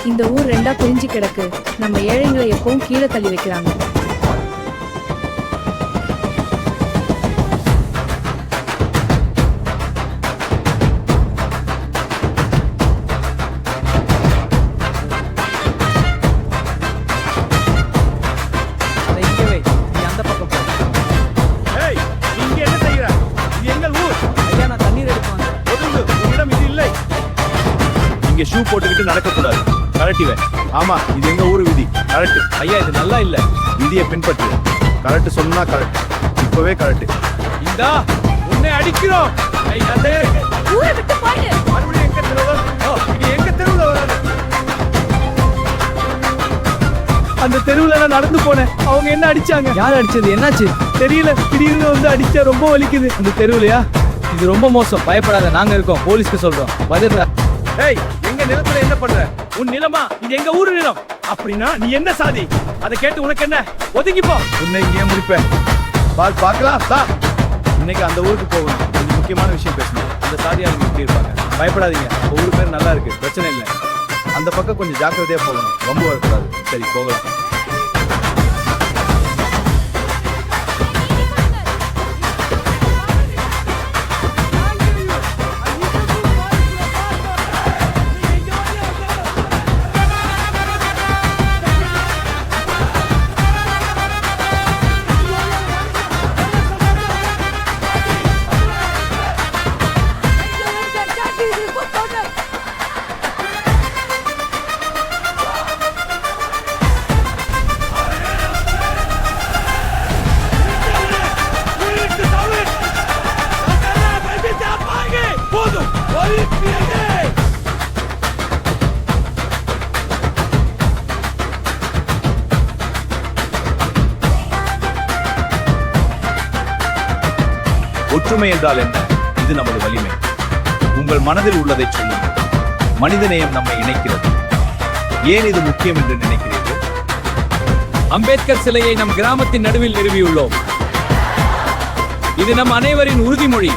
இந்த ஊர் ரெண்டா பிரிஞ்சு கிடக்கு. நம்ம ஏழைங்களை எப்பவும் கீழே தள்ளி வைக்கிறாங்க. இங்க ஷூ போட்டுக்கிட்டு நடக்க கூடாது. கரெக்டிவே. ஆமா, இது எங்க ஊரு விதி. கரெக்ட். ஐயா, இது நல்லா இல்ல. விதியை பின்பற்று. கரெக்ட் சொன்னா கரெக்ட். இப்பவே கரெக்ட். இந்தா உன்னை அடிக்கிறோம். ஊரை விட்டு போயிடு. மறுபடியும் எங்க தெருவுல? இது எங்க தெருவுல வராது. அந்த தெருவுல நான் நடந்து போனேன். அவங்க என்ன அடிச்சாங்க? யார் அடிச்சது? என்னாச்சு தெரியல. திடீர்னு வந்து அடிச்சா ரொம்ப வலிக்குது. அந்த தெருவுலயா? இது ரொம்ப மோசம். பயப்படாத, நாங்க இருக்கோம். போலீஸ்க்கு சொல்றோம். பதில். ஏய், எங்க நிலத்துல என்ன பண்ற? உன் நிலமா? இது எங்க ஊரு நிலம். அப்படின்னா நீ என்ன சாதி? அதை கேட்டு உனக்கு என்ன? ஒதுங்கி போ. உன்னை இங்கே முடிப்பேன். பார்க்கலாம். இன்னைக்கு அந்த ஊருக்கு போகணும். கொஞ்சம் முக்கியமான விஷயம் பேசணும். அந்த சாதியாளங்க எப்படி இருப்பாங்க? பயப்படாதீங்க. ஊரு பேர் நல்லா இருக்கு. பிரச்சனை இல்லை. அந்த பக்கம் கொஞ்சம் ஜாக்கிரதையா போகணும். ரொம்ப வரக்கூடாது. சரி, போகலாம். ஒற்றுமை என்றால் என்ன? இது நமது வலிமை. உங்கள் மனதில் உள்ளதை சொல்லுங்கள். மனிதநேயம் நம்மை இணைக்கிறது. ஏன் இது முக்கியம் என்று நினைக்கிறீர்கள்? அம்பேத்கர் சிலையை நம் கிராமத்தின் நடுவில் நிறுவியுள்ளோம். இது நம் அனைவரின் உறுதிமொழி.